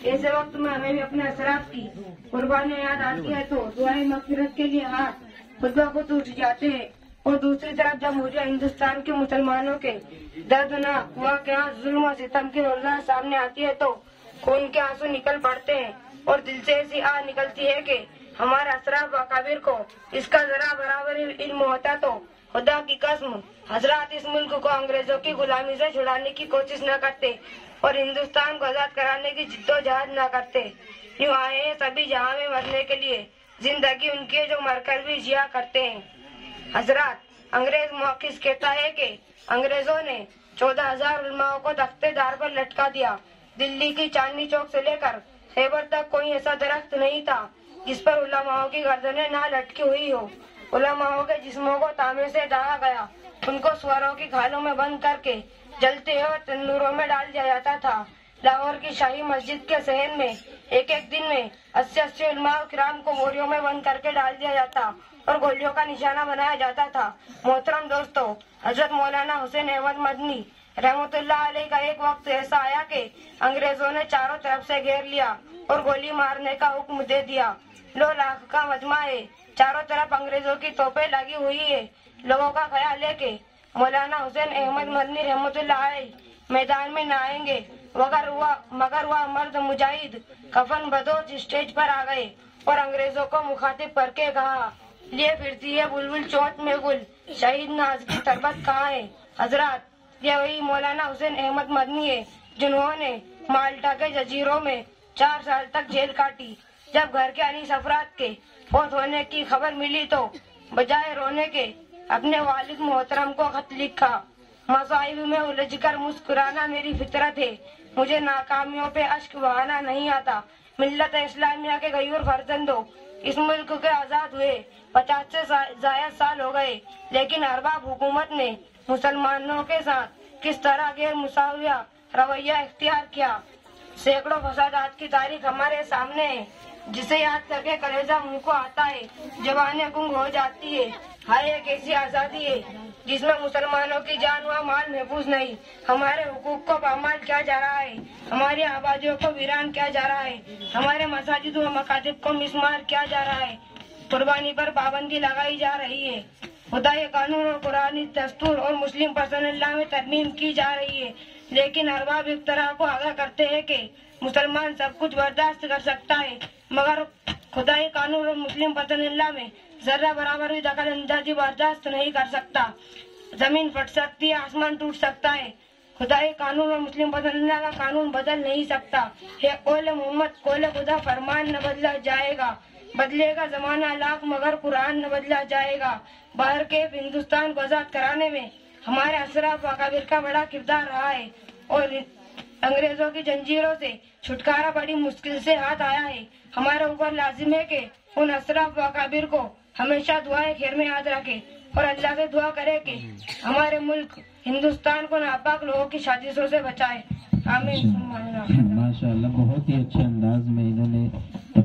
ऐसे वक्त में हमें भी अपने असराफ की कुर्बानियां याद आती है तो दुआए मगफिरत के लिए हाथ खुद ब खुद उठ जाते हैं। और दूसरी तरफ जब मुझे हिंदुस्तान के मुसलमानों के दर्दनाक वाक़या जुल्म और सितम की रोज़ाना सामने आती है तो खून के आंसू निकल पड़ते हैं और दिल से ऐसी आह निकलती है कि हमारे असराफ अकाबिर को इसका जरा बराबर इल्म होता तो खुदा की कसम हजरत इस मुल्क को अंग्रेजों की गुलामी से छुड़ाने की कोशिश न करते और हिंदुस्तान को आजाद कराने की जिद्दोजहद न करते। यूँ आए हैं सभी जहां में मरने के लिए, जिंदगी उनके जो मरकर भी जिया करते हैं। हजरत, अंग्रेज मौकिस कहता है कि अंग्रेजों ने 14,000 उलमाओं को तख्तेदार पर लटका दिया। दिल्ली की चांदनी चौक से लेकर खैबर तक कोई ऐसा दरख्त नहीं था जिस पर उलमाओं की गर्दनें ना लटकी हुई हो। उलमाओं के जिस्मों को तांबे से ढाहा गया, उनको सुअरों की खालों में बंद करके जलते हुए तंदूरों में डाल दिया जाता था। लाहौर की शाही मस्जिद के सहन में एक एक दिन में 80-80 उलमा किराम को बोरियों में बंद करके डाल दिया जाता और गोलियों का निशाना बनाया जाता था। मोहतरम दोस्तों, हजरत मौलाना हुसैन अहमद मदनी रहमतुल्लाह अलैह का एक वक्त ऐसा आया कि अंग्रेजों ने चारों तरफ से घेर लिया और गोली मारने का हुक्म दे दिया। 2 लाख का मजमा है, चारों तरफ अंग्रेजों की तोपें लगी हुई है। लोगों का ख्याल है कि मौलाना हुसैन अहमद मदनी रहमतुल्लाह अलैह मैदान में न आएंगे, मगर वह मर्द मुजाहिद कफन बदोश स्टेज पर आ गए और अंग्रेजों को मुखातिब करके कहा, लिए फिरती है बुलबुल चोंच में गुल, शहीद नाज की तरबत कहाँ है। हजरत, ये वही मौलाना हुसैन अहमद मदनी है जिन्होंने माल्टा के जजीरों में 4 साल तक जेल काटी। जब घर के अनीस अफराद के फौत होने की खबर मिली तो बजाय रोने के अपने वालिद मोहतरम को खत लिखा। मसाइब में उलझकर मुस्कुराना मेरी फितरत है, मुझे नाकामियों पे अश्क बहाना नहीं आता। मिल्लत इस्लामिया के गयूर फर्जंदो, इस मुल्क के आजाद हुए 50 से ज्यादा साल हो गए, लेकिन अरबाब हुकूमत ने मुसलमानों के साथ किस तरह गैर मुसाविया रवैया इख्तियार किया। सैकड़ों फसादात की तारीख हमारे सामने है, जिसे याद करके कलेजा मुंह को आता है, जबानें गुंग हो जाती है। हाय एक ऐसी आजादी है जिसमें मुसलमानों की जान व माल महफूज नहीं। हमारे हुकूक को पामाल किया जा रहा है, हमारी आबादियों को वीरान किया जा रहा है, हमारे मसाजिद व मकातिब को मिसमार किया जा रहा है, कुर्बानी पर पाबंदी लगाई जा रही है। खुदाई कानून और कुरानी दस्तूर और मुस्लिम पर्सनल्लाह में तरमीम की जा रही है, लेकिन अरबाब एक तरह को आगाह करते हैं कि मुसलमान सब कुछ बर्दाश्त कर सकता है, मगर खुदाई कानून और मुस्लिम पर्सनल्लाह में जर्रा बराबर भी दखल अंदाजी बर्दाश्त नहीं कर सकता। जमीन फट सकती है, आसमान टूट सकता है, खुदाई कानून और मुस्लिम पर्सनल्लाह का कानून बदल नहीं सकता है। कौले मोहम्मद कौले खुदा फरमान न बदला जाएगा, बदलेगा जमाना लाख मगर कुरान न बदला जाएगा। बाहर के हिंदुस्तान को आजाद कराने में हमारे अशराफ अकाबिर का बड़ा किरदार रहा है और अंग्रेजों की जंजीरों से छुटकारा बड़ी मुश्किल से हाथ आया है। हमारे ऊपर लाजिम है कि उन अशराफ अकाबिर को हमेशा दुआए खैर में याद रखे और अल्लाह से दुआ करे कि हमारे मुल्क हिंदुस्तान को नापाक लोगों की साजिशों से बचाए। आमीन। माशाअल्लाह, बहुत ही अच्छे अंदाज में इन्होंने